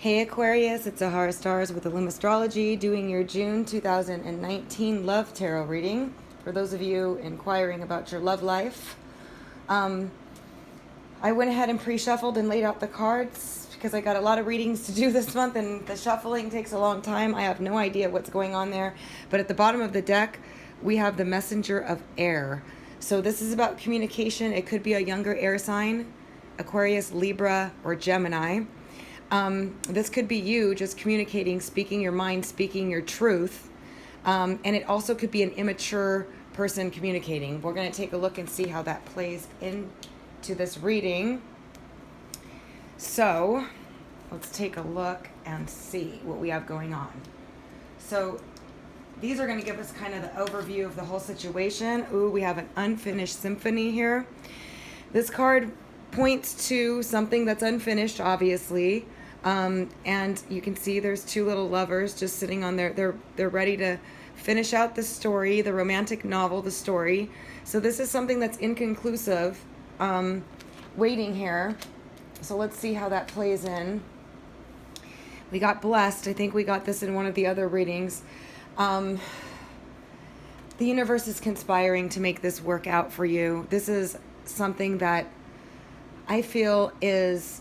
Hey Aquarius, it's Ahara Stars with Illum Astrology doing your June 2019 love tarot reading. For those of you inquiring about your love life, I went ahead and pre-shuffled and laid out the cards because I got a lot of readings to do this month and the shuffling takes a long time. I have no idea what's going on there. But at the bottom of the deck, we have the Messenger of Air. So this is about communication. It could be a younger air sign, Aquarius, Libra, or Gemini. This could be you just communicating, speaking your mind, speaking your truth. And it also could be an immature person communicating. We're going to take a look and see how that plays into this reading. So let's take a look and see what we have going on. So these are going to give us kind of the overview of the whole situation. Ooh, we have an unfinished symphony here. This card points to something that's unfinished, obviously. And you can see there's two little lovers just sitting on there. They're ready to finish out the story, the romantic novel, the story. So this is something that's inconclusive, waiting here. So let's see how that plays in. We got blessed. I think we got this in one of the other readings. The universe is conspiring to make this work out for you. This is something that I feel is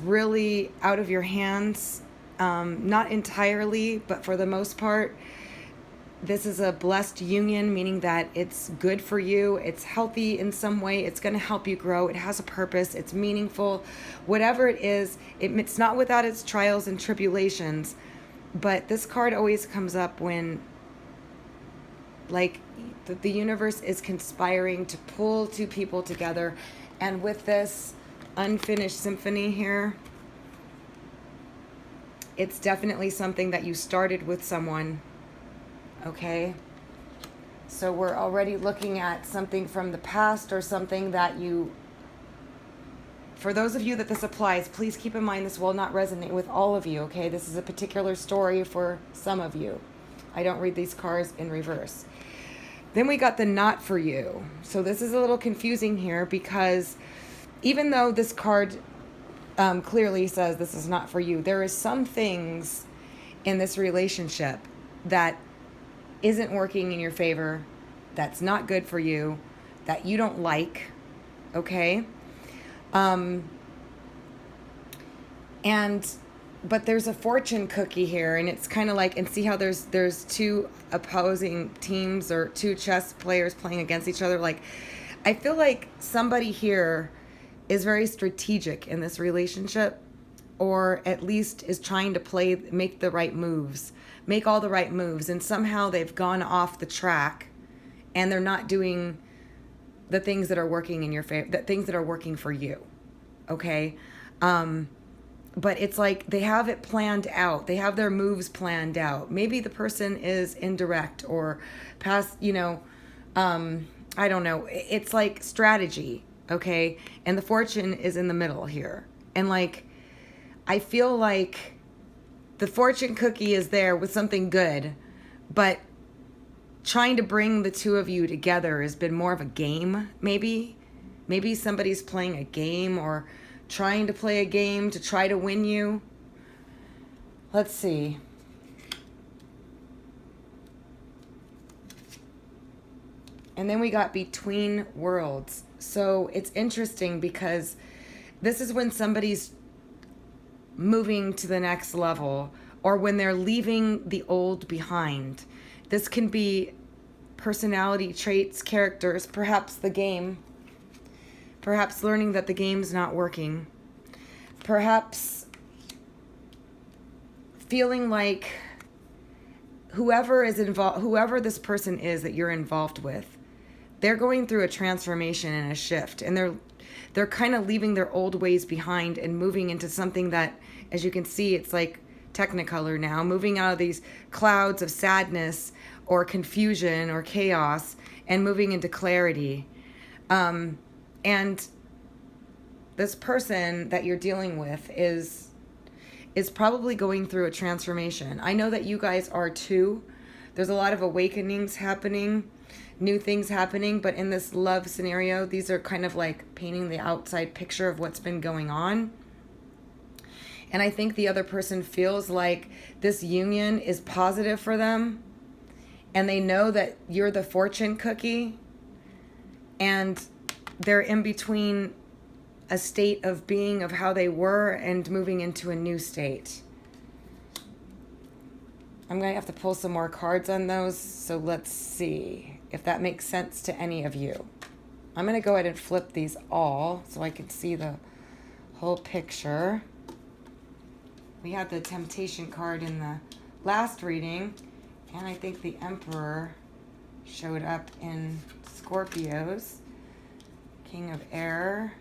really out of your hands, not entirely, but for the most part. This is a blessed union, meaning that it's good for you, it's healthy in some way, it's going to help you grow, it has a purpose, it's meaningful. Whatever it is, it's not without its trials and tribulations, but this card always comes up when, like, the universe is conspiring to pull two people together. And with this unfinished symphony here, it's definitely something that you started with someone, okay? So we're already looking at something from the past or something that you, for those of you that this applies, please keep in mind this will not resonate with all of you, okay? This is a particular story for some of you. I don't read these cards in reverse. Then we got the not for you. So this is a little confusing here because even though this card clearly says this is not for you, there is some things in this relationship that isn't working in your favor, that's not good for you, that you don't like, okay? But there's a fortune cookie here, and it's kind of like, and see how there's two opposing teams or two chess players playing against each other. Like, I feel like somebody here is very strategic in this relationship, or at least is trying to make the right moves, make all the right moves, and somehow they've gone off the track and they're not doing the things that are working in your favor, the things that are working for you, okay? But it's like they have it planned out. They have their moves planned out. Maybe the person is indirect or past, I don't know. It's like strategy, okay? And the fortune is in the middle here. And like, I feel like the fortune cookie is there with something good, but trying to bring the two of you together has been more of a game, maybe. Maybe somebody's playing a game or trying to play a game to try to win you. Let's see. And then we got between worlds. So it's interesting because this is when somebody's moving to the next level or when they're leaving the old behind. This can be personality traits, characters, perhaps the game. Perhaps learning that the game's not working. Perhaps feeling like whoever is involved, whoever this person is that you're involved with, they're going through a transformation and a shift, and they're kind of leaving their old ways behind and moving into something that, as you can see, it's like Technicolor now, moving out of these clouds of sadness or confusion or chaos and moving into clarity. And this person that you're dealing with is probably going through a transformation. I know that you guys are too. There's a lot of awakenings happening, new things happening, but in this love scenario, these are kind of like painting the outside picture of what's been going on. And I think the other person feels like this union is positive for them. And they know that you're the fortune cookie. And they're in between a state of being of how they were and moving into a new state. I'm going to have to pull some more cards on those. So let's see if that makes sense to any of you. I'm going to go ahead and flip these all so I can see the whole picture. We had the Temptation card in the last reading, and I think the Emperor showed up in Scorpios. King of Air,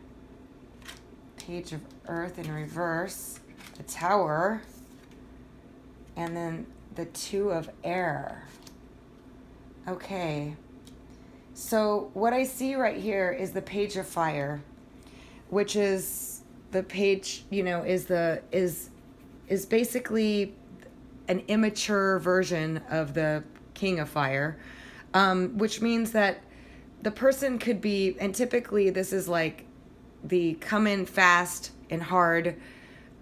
Page of Earth in reverse, the Tower, and then the Two of Air. Okay, so what I see right here is the Page of Fire, which is the page, is basically an immature version of the King of Fire, which means that the person could be, and typically this is like the come in fast and hard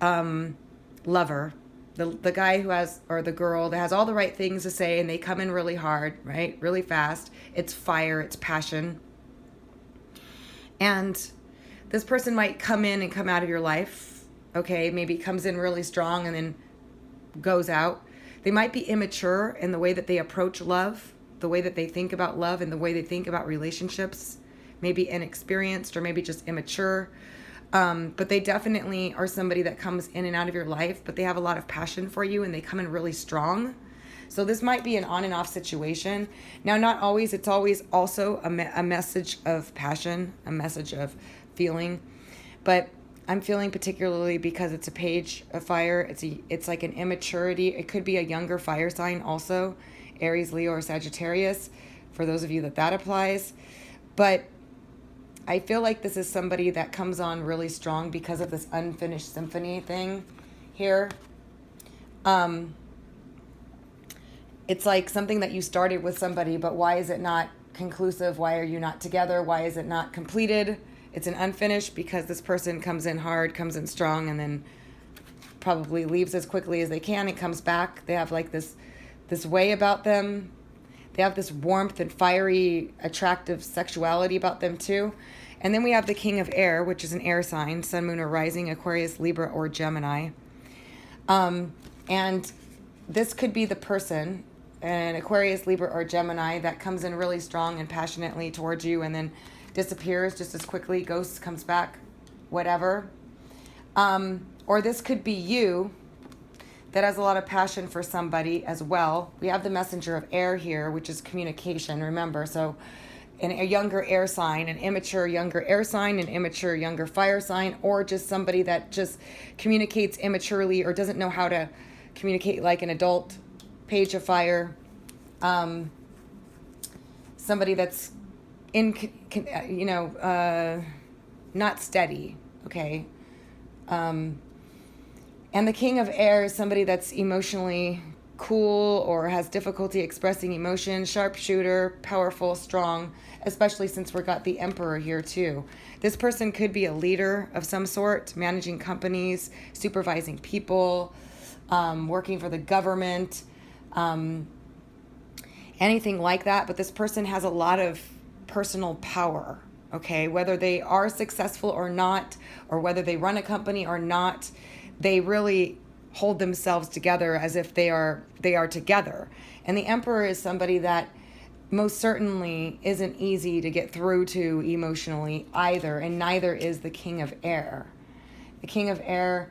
lover, the guy who has, or the girl that has all the right things to say, and they come in really hard, right? Really fast. It's fire, it's passion. And this person might come in and come out of your life, okay? Maybe comes in really strong and then goes out. They might be immature in the way that they approach love, the way that they think about love, and the way they think about relationships. Maybe inexperienced or maybe just immature. But they definitely are somebody that comes in and out of your life, but they have a lot of passion for you and they come in really strong. So this might be an on and off situation. Now, not always. It's always also a message of passion, a message of feeling. But I'm feeling particularly because it's a Page of Fire. It's like an immaturity. It could be a younger fire sign also, Aries, Leo, or Sagittarius, for those of you that applies. But I feel like this is somebody that comes on really strong because of this unfinished symphony thing here. It's like something that you started with somebody, but why is it not conclusive? Why are you not together? Why is it not completed? It's an unfinished because this person comes in hard, comes in strong, and then probably leaves as quickly as they can and comes back. They have like this way about them. They have this warmth and fiery, attractive sexuality about them too. And then we have the King of Air, which is an air sign, Sun, Moon, or Rising, Aquarius, Libra, or Gemini. And this could be the person, an Aquarius, Libra, or Gemini, that comes in really strong and passionately towards you and then disappears just as quickly, ghosts, comes back, whatever. Or this could be you, that has a lot of passion for somebody as well. We have the Messenger of Air here, which is communication, remember. So a younger air sign, an immature younger air sign, an immature younger fire sign, or just somebody that just communicates immaturely or doesn't know how to communicate like an adult. Page of Fire. Somebody that's not steady, okay? And the King of Air is somebody that's emotionally cool or has difficulty expressing emotion, sharpshooter, powerful, strong, especially since we've got the Emperor here too. This person could be a leader of some sort, managing companies, supervising people, working for the government, anything like that. But this person has a lot of personal power, okay? Whether they are successful or not, or whether they run a company or not, they really hold themselves together as if they are together. And the Emperor is somebody that most certainly isn't easy to get through to emotionally either, and neither is the King of Air. The King of Air,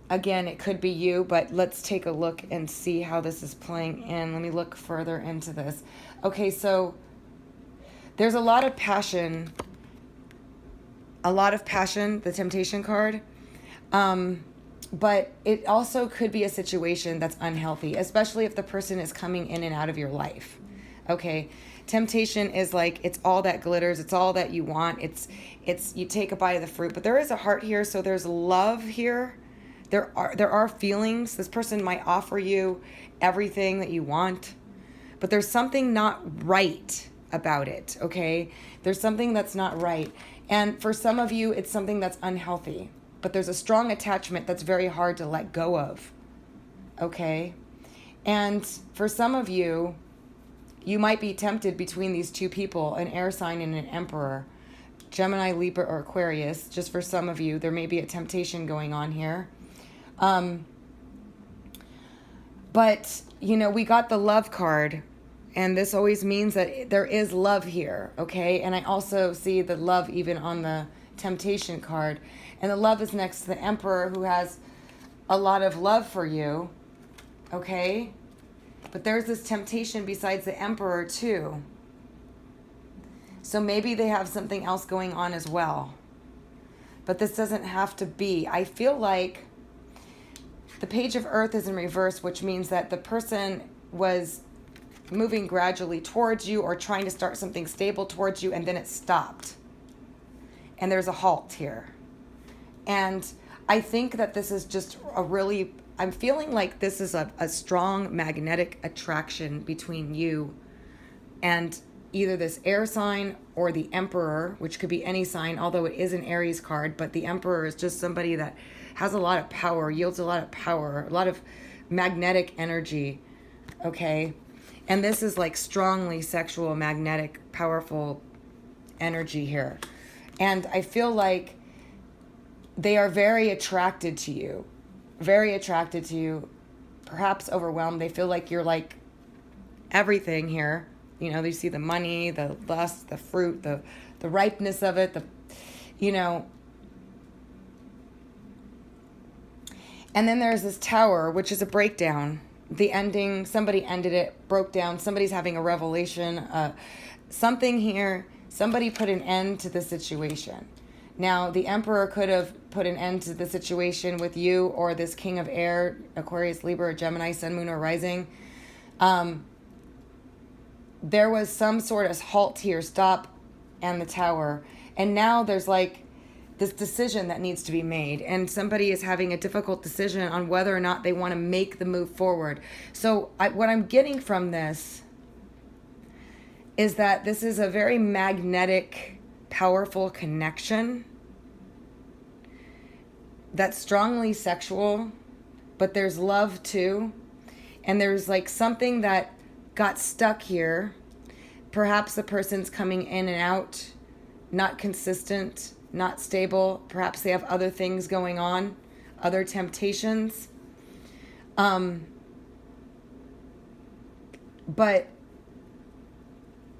again, it could be you, but let's take a look and see how this is playing in. Let me look further into this. Okay, so there's a lot of passion, the Temptation card. But it also could be a situation that's unhealthy, especially if the person is coming in and out of your life. Okay. Temptation is like, it's all that glitters. It's all that you want. It's you take a bite of the fruit, but there is a heart here. So there's love here. There are feelings. This person might offer you everything that you want, but there's something not right about it. Okay. There's something that's not right. And for some of you, it's something that's unhealthy, but there's a strong attachment that's very hard to let go of. Okay? And for some of you, you might be tempted between these two people, an air sign and an emperor, Gemini, Libra, or Aquarius. Just for some of you, there may be a temptation going on here. But, you know, we got the love card, and this always means that there is love here, okay? And I also see the love even on the temptation card. And the love is next to the emperor, who has a lot of love for you, okay? But there's this temptation besides the emperor too. So maybe they have something else going on as well. But this doesn't have to be. I feel like the Page of Earth is in reverse, which means that the person was moving gradually towards you or trying to start something stable towards you, and then it stopped. And there's a halt here. And I think that this is just I'm feeling like this is a strong magnetic attraction between you and either this air sign or the emperor, which could be any sign, although it is an Aries card, but the emperor is just somebody that has a lot of power, yields a lot of power, a lot of magnetic energy, okay? And this is like strongly sexual, magnetic, powerful energy here. And I feel like they are very attracted to you, perhaps overwhelmed. They feel like you're like everything here. You know, they see the money, the lust, the fruit, the ripeness of it, And then there's this tower, which is a breakdown. The ending, somebody ended it, broke down. Somebody's having a revelation. Something here, somebody put an end to the situation. Now, the emperor could have put an end to the situation with you or this king of air, Aquarius, Libra, Gemini, sun, moon, or rising. There was some sort of halt here, stop, and the tower. And now there's like this decision that needs to be made, and somebody is having a difficult decision on whether or not they want to make the move forward. So what I'm getting from this is that this is a very magnetic, powerful connection that's strongly sexual, but there's love too. And there's like something that got stuck here. Perhaps the person's coming in and out, not consistent, not stable. Perhaps they have other things going on, other temptations. But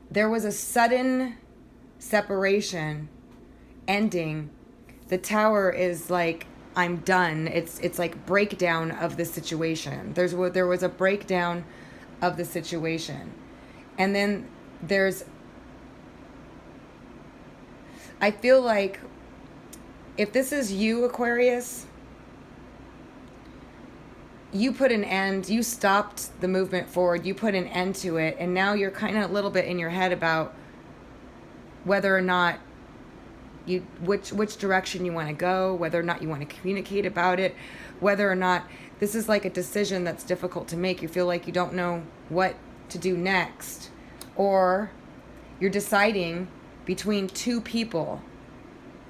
there was a sudden separation, ending. The tower is like, I'm done. It's like breakdown of the situation. There was a breakdown of the situation. And then I feel like if this is you, Aquarius, you put an end, you stopped the movement forward, you put an end to it, and now you're kind of a little bit in your head about whether or not which direction you want to go, whether or not you want to communicate about it, whether or not this is like a decision that's difficult to make. You feel like you don't know what to do next, or you're deciding between two people,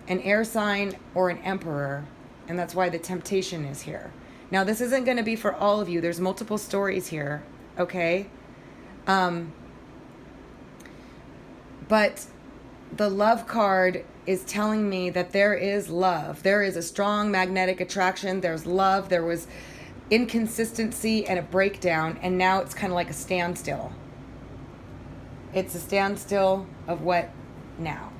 an air sign or an emperor, and that's why the temptation is here. Now, this isn't going to be for all of you. There's multiple stories here, okay? But the love card is telling me that there is love. There is a strong magnetic attraction. There's love. There was inconsistency and a breakdown, and now it's kind of like a standstill. It's a standstill of what now?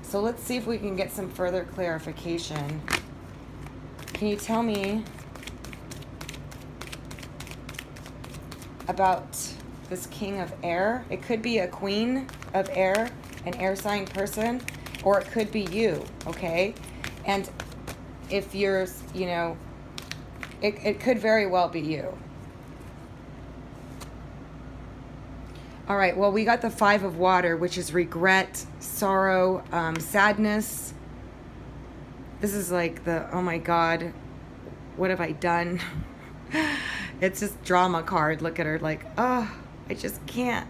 So let's see if we can get some further clarification. Can you tell me about this king of air? It could be a queen of air, an air sign person, or it could be you, okay? And if you're, it could very well be you. All right, well, we got the 5 of water, which is regret, sorrow, sadness. This is like oh my God, what have I done? It's just drama card. Look at her like, oh, I just can't.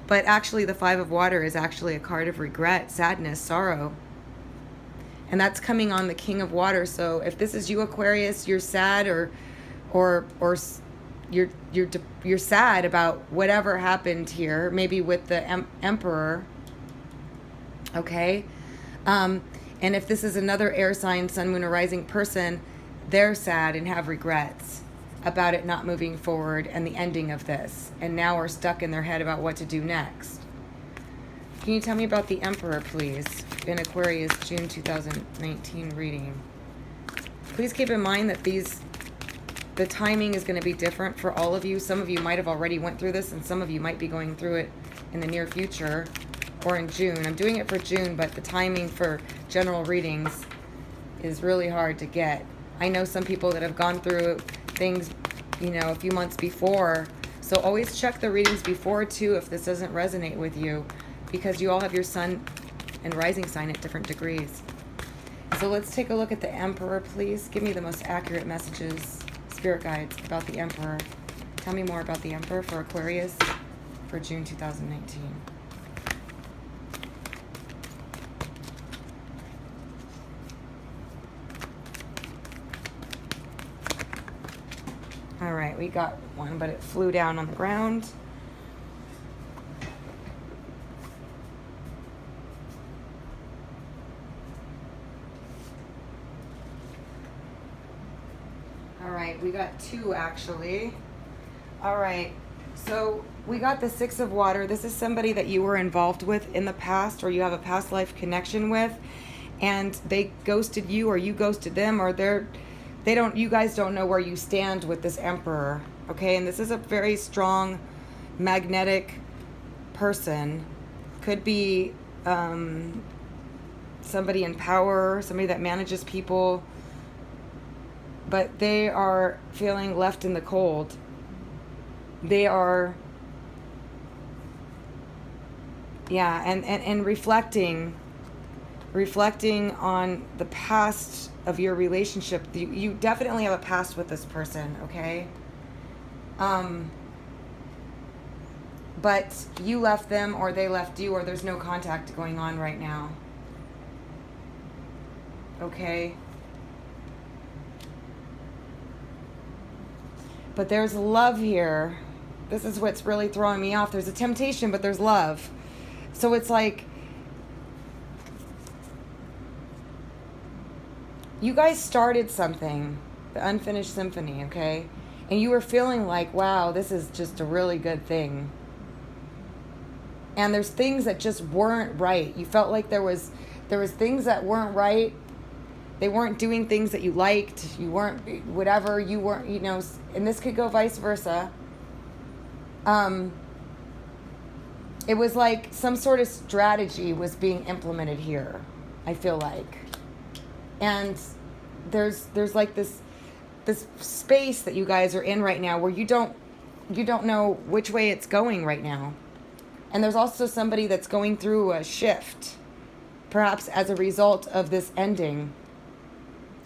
But actually the 5 of water is actually a card of regret, sadness, sorrow. And that's coming on the King of Water. So if this is you, Aquarius, you're sad or you're sad about whatever happened here, maybe with the Emperor. Okay? And if this is another air sign, sun, moon, or rising person, they're sad and have regrets about it not moving forward and the ending of this. And now are stuck in their head about what to do next. Can you tell me about the Emperor, please, in Aquarius June 2019 reading? Please keep in mind that the timing is going to be different for all of you. Some of you might have already went through this, and some of you might be going through it in the near future or in June. I'm doing it for June, but the timing for general readings is really hard to get. I know some people that have gone through things, a few months before. So always check the readings before, too, if this doesn't resonate with you, because you all have your sun and rising sign at different degrees. So let's take a look at the Emperor, please. Give me the most accurate messages, spirit guides, about the Emperor. Tell me more about the Emperor for Aquarius for June 2019. All right, we got one, but it flew down on the ground. All right, we got two actually. All right, so we got the Six of Water. This is somebody that you were involved with in the past, or you have a past life connection with, and they ghosted you, or you ghosted them, or you guys don't know where you stand with this Emperor, okay? And this is a very strong, magnetic person. Could be somebody in power, somebody that manages people, but they are feeling left in the cold. They are, and reflecting on the past of your relationship. You definitely have a past with this person, okay? But you left them, or they left you, or there's no contact going on right now. Okay? But there's love here. This is what's really throwing me off. There's a temptation, but there's love. So it's like, you guys started something, the unfinished symphony, okay? And you were feeling like, wow, this is just a really good thing. And there's things that just weren't right. You felt like there was things that weren't right. They weren't doing things that you liked. You weren't, whatever, you weren't, and this could go vice versa. It was like some sort of strategy was being implemented here, I feel like. And there's like this space that you guys are in right now where you don't know which way it's going right now. And there's also somebody that's going through a shift, perhaps as a result of this ending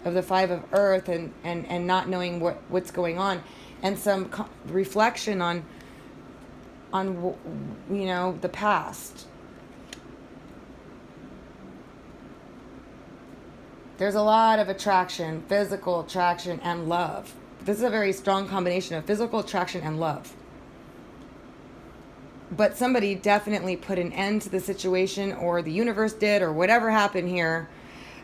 of the Five of Earth and not knowing what's going on, and some reflection on the past. There's a lot of attraction, physical attraction and love. This is a very strong combination of physical attraction and love. But somebody definitely put an end to the situation, or the universe did, or whatever happened here.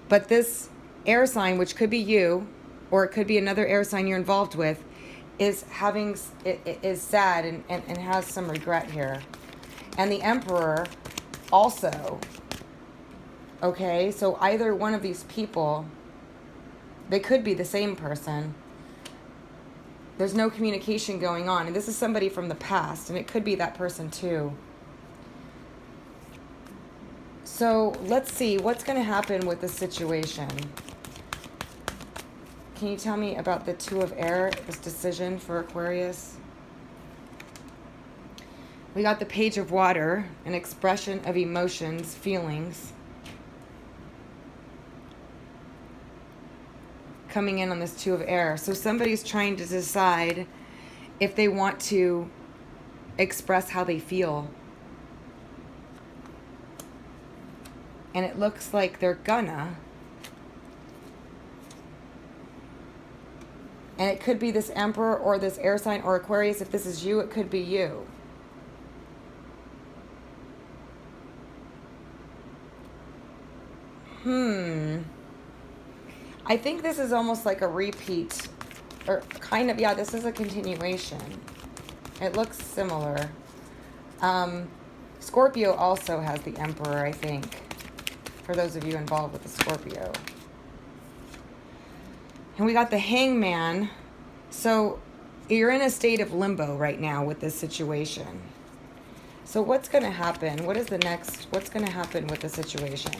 But this air sign, which could be you, or it could be another air sign you're involved with, is sad and has some regret here. And the Emperor also. Okay, so either one of these people, they could be the same person. There's no communication going on. And this is somebody from the past, and it could be that person too. So let's see what's going to happen with this situation. Can you tell me about the Two of Air, this decision for Aquarius? We got the Page of Water, an expression of emotions, feelings. Coming in on this Two of Air. So somebody's trying to decide if they want to express how they feel. And it looks like they're gonna. And it could be this Emperor or this air sign or Aquarius. If this is you, it could be you. I think this is almost like a repeat. Or kind of, yeah, this is a continuation. It looks similar. Scorpio also has the Emperor, I think. For those of you involved with the Scorpio. And we got the Hangman. So you're in a state of limbo right now with this situation. So what's going to happen? What's going to happen with the situation?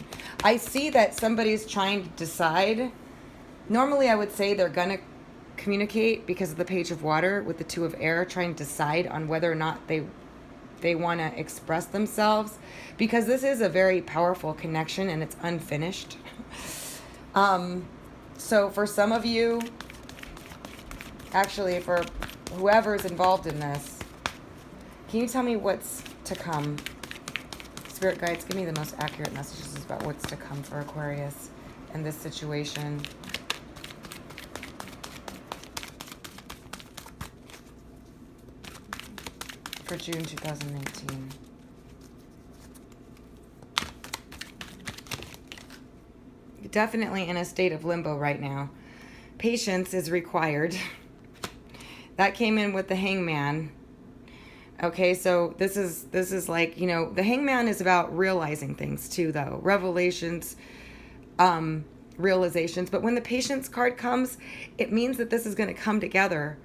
I see that somebody's trying to decide. Normally I would say they're going to communicate because of the Page of Water with the Two of Air, trying to decide on whether or not they want to express themselves, because this is a very powerful connection and it's unfinished. So for some of you, actually for whoever's involved in this, can you tell me what's to come? Spirit guides, give me the most accurate messages about what's to come for Aquarius in this situation. For June 2019. Definitely in a state of limbo right now. Patience is required. That came in with the Hangman. Okay, so this is like, the Hangman is about realizing things too, though. Revelations, realizations. But when the Patience card comes, it means that this is going to come together.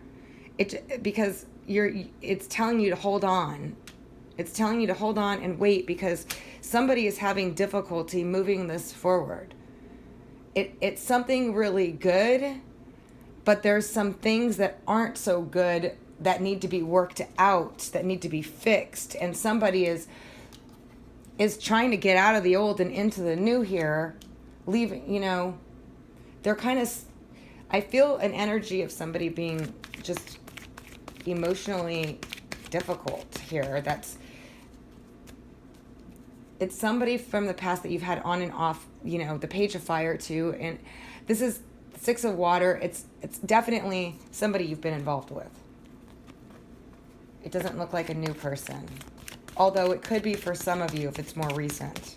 Because it's telling you to hold on. It's telling you to hold on and wait, because somebody is having difficulty moving this forward. It's something really good, but there's some things that aren't so good that need to be worked out, that need to be fixed, and somebody is trying to get out of the old and into the new here, leaving, they're kind of, I feel an energy of somebody being just emotionally difficult here. It's somebody from the past that you've had on and off, the Page of Fire too, and this is Six of Water. It's definitely somebody you've been involved with. It doesn't look like a new person, although it could be for some of you if it's more recent.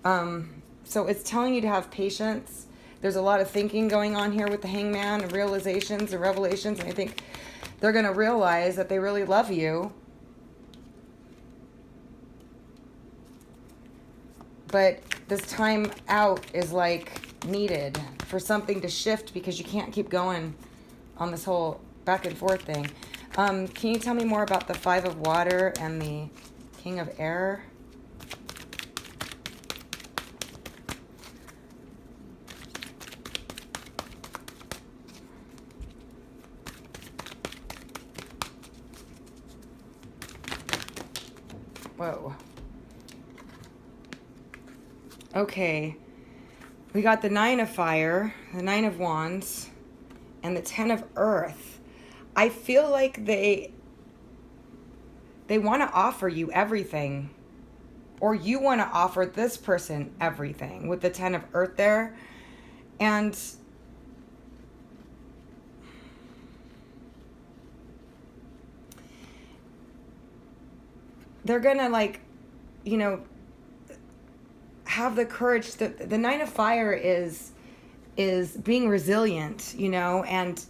So it's telling you to have patience. There's a lot of thinking going on here with the Hangman, and realizations and revelations, and I think they're going to realize that they really love you. But this time out is needed for something to shift, because you can't keep going on this whole back and forth thing. Can you tell me more about the Five of Water and the King of Air? Whoa. Okay. We got the Nine of Fire, the Nine of Wands, and the Ten of Earth. I feel like they want to offer you everything, or you want to offer this person everything with the Ten of Earth there. And they're gonna have the courage. The Nine of Fire is being resilient, and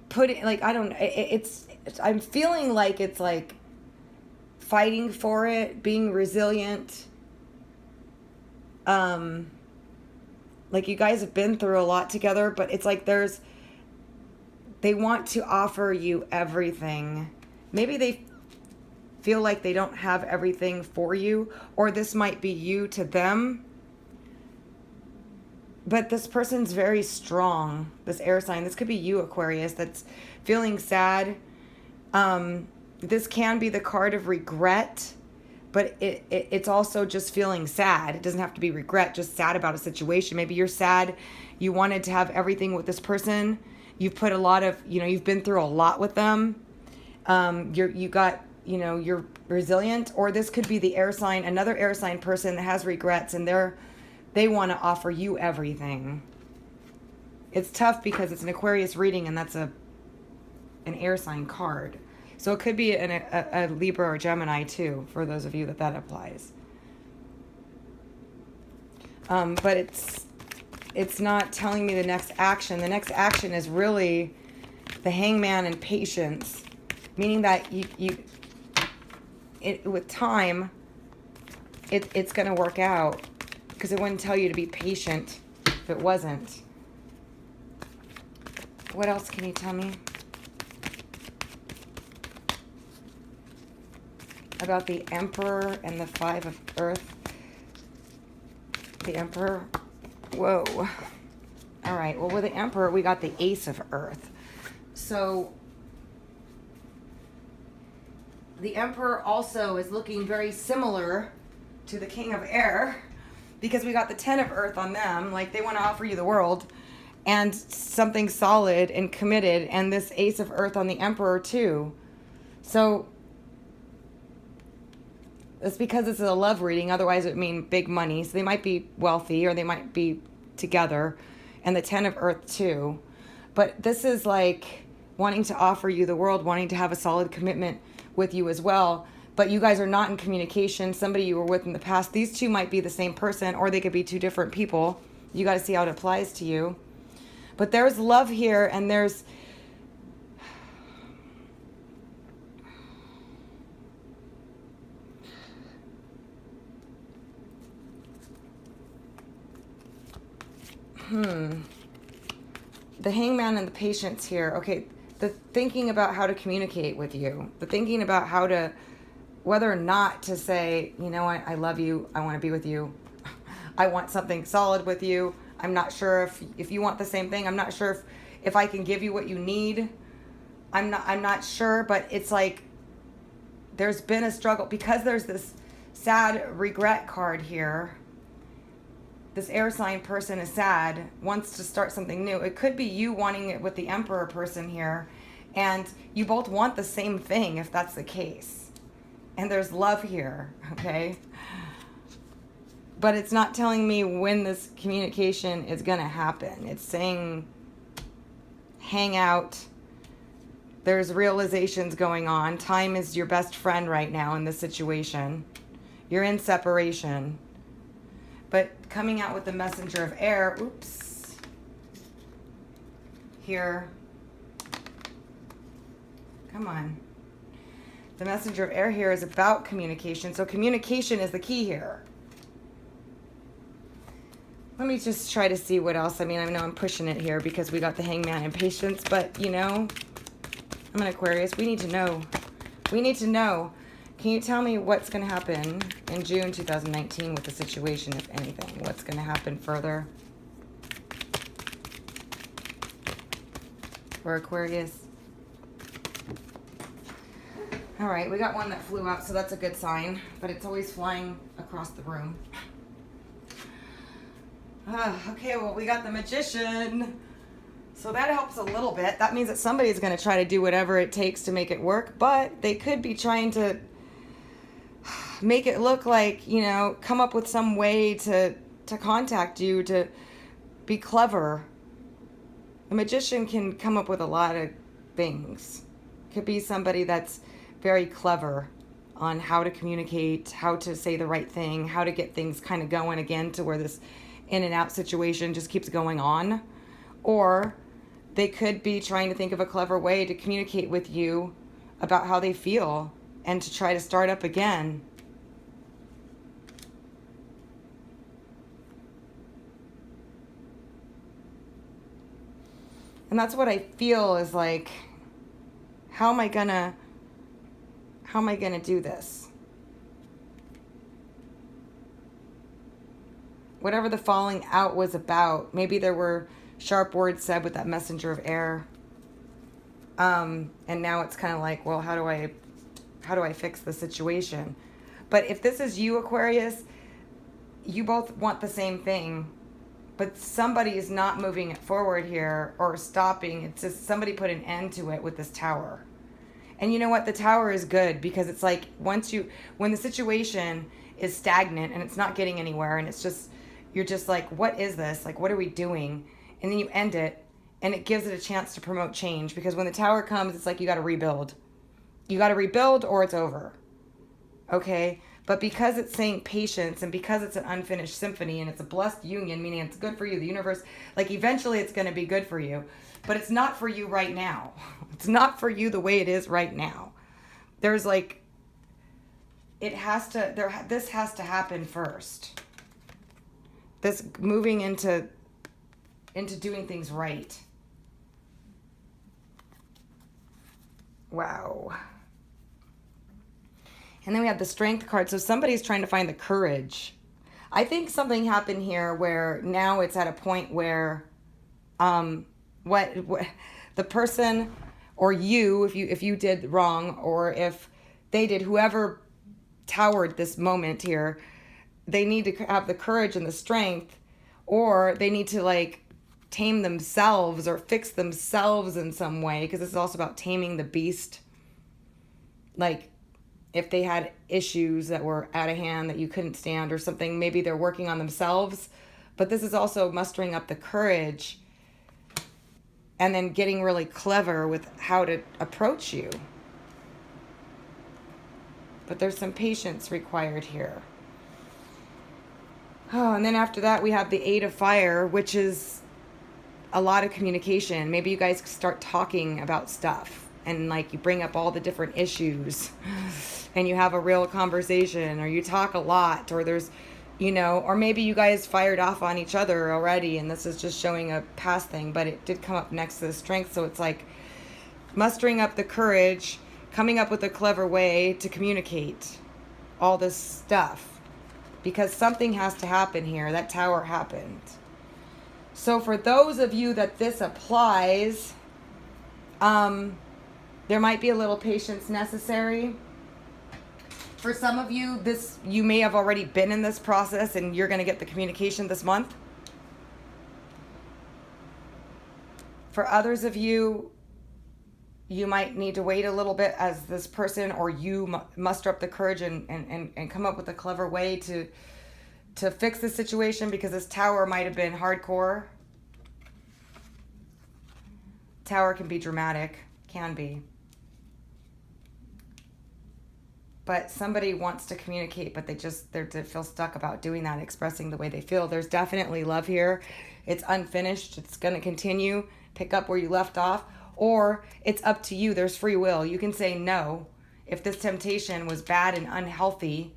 put it I don't, it's I'm feeling like it's fighting for it, being resilient. You guys have been through a lot together, but it's they want to offer you everything. Maybe they feel like they don't have everything for you, or this might be you to them. But this person's very strong, this air sign. This could be you, Aquarius, that's feeling sad. This can be the card of regret, but it's also just feeling sad. It doesn't have to be regret, just sad about a situation. Maybe you're sad. You wanted to have everything with this person. You've put a lot of, you've been through a lot with them. You're resilient. Or this could be the air sign, another air sign person that has regrets, and they're they want to offer you everything. It's tough because it's an Aquarius reading and that's an air sign card. So it could be a Libra or Gemini too, for those of you that applies. But it's not telling me the next action. The next action is really the Hangman and patience, meaning that with time, it's going to work out, because it wouldn't tell you to be patient if it wasn't. What else can you tell me about the Emperor and the Five of Earth? The Emperor. Whoa. All right. Well, with the Emperor, we got the Ace of Earth. So the Emperor also is looking very similar to the King of Air, because we got the Ten of Earth on them. Like, they want to offer you the world and something solid and committed, and this Ace of Earth on the Emperor too. So it's because this is a love reading. Otherwise it would mean big money. So they might be wealthy, or they might be together, and the Ten of Earth too. But this is like wanting to offer you the world, wanting to have a solid commitment with you as well. But you guys are not in communication. Somebody you were with in the past, these two might be the same person, or they could be two different people. You got to see how it applies to you. But there's love here, and there's the Hangman and the Patience here. Okay, the thinking about how to communicate with you, the thinking about how to, whether or not to say, you know what, I love you, I want to be with you, I want something solid with you. I'm not sure if you want the same thing. I'm not sure if I can give you what you need. I'm not sure, but it's like there's been a struggle, because there's this sad regret card here. This air sign person is sad, wants to start something new. It could be you wanting it with the Emperor person here, and you both want the same thing if that's the case. And there's love here, okay? But it's not telling me when this communication is going to happen. It's saying hang out. There's realizations going on. Time is your best friend right now in this situation. You're in separation. But coming out with the Messenger of Air, oops, here, come on. The Messenger of Air here is about communication. So communication is the key here. Let me just try to see what else. I mean, I know I'm pushing it here because we got the Hangman and Patience, but, you know, I'm an Aquarius. We need to know. We need to know. Can you tell me what's going to happen in June 2019 with the situation, if anything? What's going to happen further for Aquarius? All right, we got one that flew out, so that's a good sign, but it's always flying across the room. Okay, well, we got the Magician. So that helps a little bit. That means that somebody's going to try to do whatever it takes to make it work, but they could be trying to make it look like, you know, come up with some way to contact you, to be clever. A magician can come up with a lot of things. Could be somebody that's very clever on how to communicate, how to say the right thing, how to get things kind of going again to where this in and out situation just keeps going on. Or they could be trying to think of a clever way to communicate with you about how they feel and to try to start up again. And that's what I feel is like, how am I gonna do this? Whatever the falling out was about, maybe there were sharp words said with that Messenger of Air. And now it's kind of like, well, how do I fix the situation? But if this is you, Aquarius, you both want the same thing, but somebody is not moving it forward here or stopping. It's just somebody put an end to it with this Tower. And you know what? The Tower is good, because it's like when the situation is stagnant and it's not getting anywhere, and it's just, you're just like, what is this? Like, what are we doing? And then you end it, and it gives it a chance to promote change, because when the Tower comes, it's like you got to rebuild. You got to rebuild or it's over. Okay? But because it's saying patience, and because it's an unfinished symphony, and it's a blessed union, meaning it's good for you, the universe, like eventually it's going to be good for you. But it's not for you right now. It's not for you the way it is right now. There's like, this has to happen first. This moving into doing things right. Wow. And then we have the Strength card. So somebody's trying to find the courage. I think something happened here where now it's at a point where what the person or you, if you did wrong, or if they did, whoever towered this moment here, they need to have the courage and the strength, or they need to like tame themselves or fix themselves in some way, because this is also about taming the beast. Like, if they had issues that were out of hand that you couldn't stand or something, maybe they're working on themselves. But this is also mustering up the courage and then getting really clever with how to approach you. But there's some patience required here. Oh, and then after that, we have the Eight of Fire, which is a lot of communication. Maybe you guys start talking about stuff, and like you bring up all the different issues and you have a real conversation, or you talk a lot, or there's, or maybe you guys fired off on each other already, and this is just showing a past thing, but it did come up next to the Strength. So it's like mustering up the courage, coming up with a clever way to communicate all this stuff, because something has to happen here. That Tower happened. So for those of you that this applies, there might be a little patience necessary. For some of you, you may have already been in this process and you're going to get the communication this month. For others of you, you might need to wait a little bit as this person, or you muster up the courage and come up with a clever way to fix the situation, because this Tower might have been hardcore. Tower can be dramatic, can be. But somebody wants to communicate, but they feel stuck about doing that, expressing the way they feel. There's definitely love here. It's unfinished. It's going to continue. Pick up where you left off. Or it's up to you. There's free will. You can say no if this temptation was bad and unhealthy,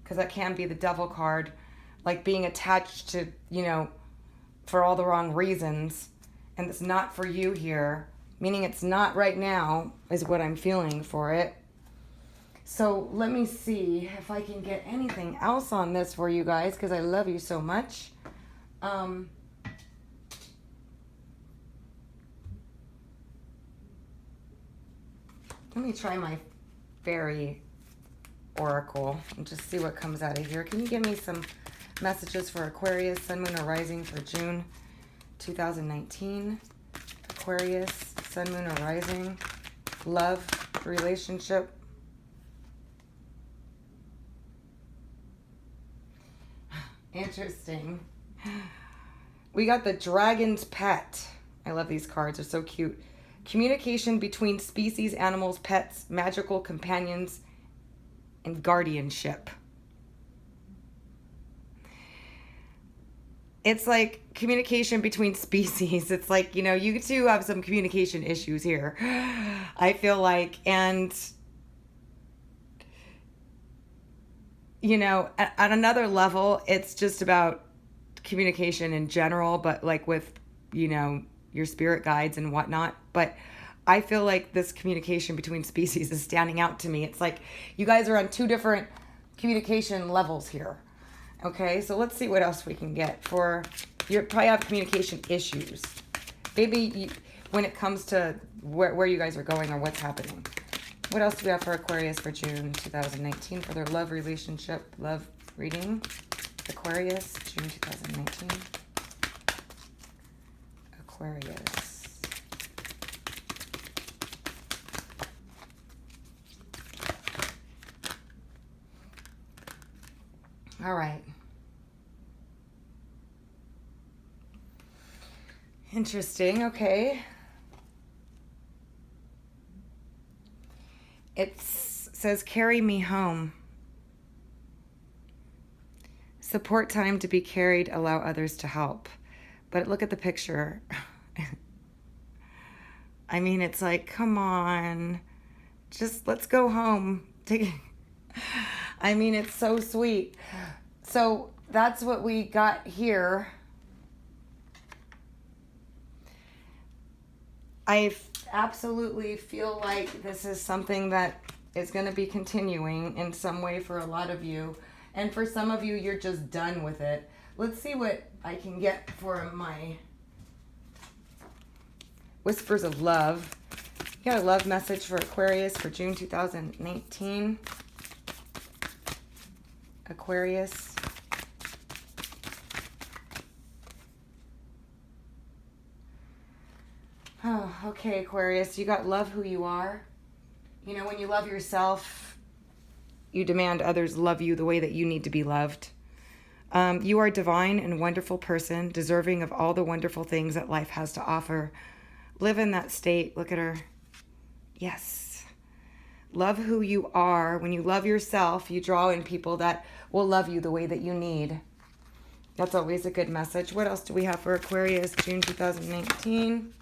because that can be the Devil card, like being attached to, for all the wrong reasons. And it's not for you here, meaning it's not right now, is what I'm feeling for it. So let me see if I can get anything else on this for you guys, because I love you so much. Let me try my fairy oracle and just see what comes out of here. Can you give me some messages for Aquarius, Sun, Moon, or Rising for June 2019? Aquarius, Sun, Moon, or Rising, love, relationship. Interesting. We got the Dragon's Pet. I love these cards. They're so cute. Communication between species, animals, pets, magical companions, and guardianship. It's like communication between species. It's like, you two have some communication issues here, I feel like. And, at another level, it's just about communication in general, but like with, your spirit guides and whatnot. But I feel like this communication between species is standing out to me. It's like you guys are on two different communication levels here. Okay, so let's see what else we can get for. You probably have communication issues. Maybe when it comes to where you guys are going or what's happening. What else do we have for Aquarius for June 2019 for their love relationship, love reading? Aquarius, June 2019. Aquarius. All right. Interesting. Okay. It says, carry me home. Support time to be carried, allow others to help. But look at the picture. I mean, it's like, come on, just let's go home. I mean, it's so sweet. So that's what we got here. I absolutely feel like this is something that is going to be continuing in some way for a lot of you. And for some of you, you're just done with it. Let's see what I can get for my Whispers of Love. You got a love message for Aquarius for June 2019. Aquarius. Oh, okay, Aquarius. You got love who you are. You know, when you love yourself, you demand others love you the way that you need to be loved. You are a divine and wonderful person, deserving of all the wonderful things that life has to offer. Live in that state. Look at her. Yes. Love who you are. When you love yourself, you draw in people that will love you the way that you need. That's always a good message. What else do we have for Aquarius, June 2019?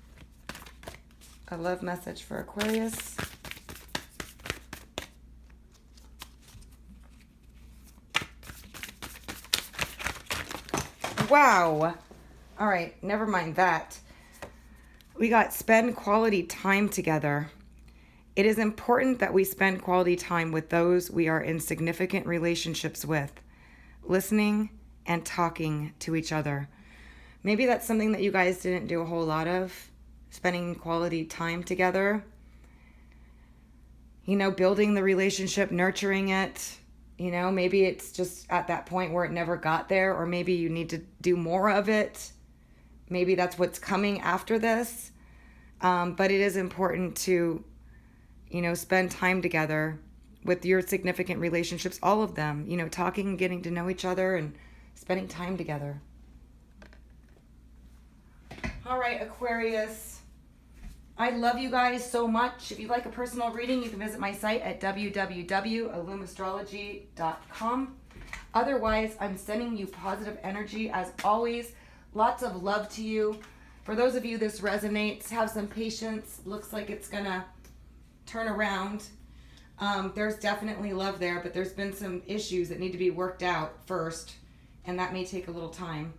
A love message for Aquarius. Wow. All right, never mind that. We got spend quality time together. It is important that we spend quality time with those we are in significant relationships with, listening and talking to each other. Maybe that's something that you guys didn't do a whole lot of, spending quality time together. You know, building the relationship, nurturing it. You know, maybe it's just at that point where it never got there, or maybe you need to do more of it. Maybe that's what's coming after this. But it is important to, you know, spend time together with your significant relationships, all of them, you know, talking and getting to know each other and spending time together. All right, Aquarius. I love you guys so much. If you'd like a personal reading, you can visit my site at www.illumastrology.com. Otherwise, I'm sending you positive energy as always. Lots of love to you. For those of you this resonates, have some patience. Looks like it's gonna turn around. There's definitely love there, but there's been some issues that need to be worked out first, and that may take a little time.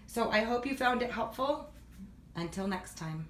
So I hope you found it helpful. Until next time.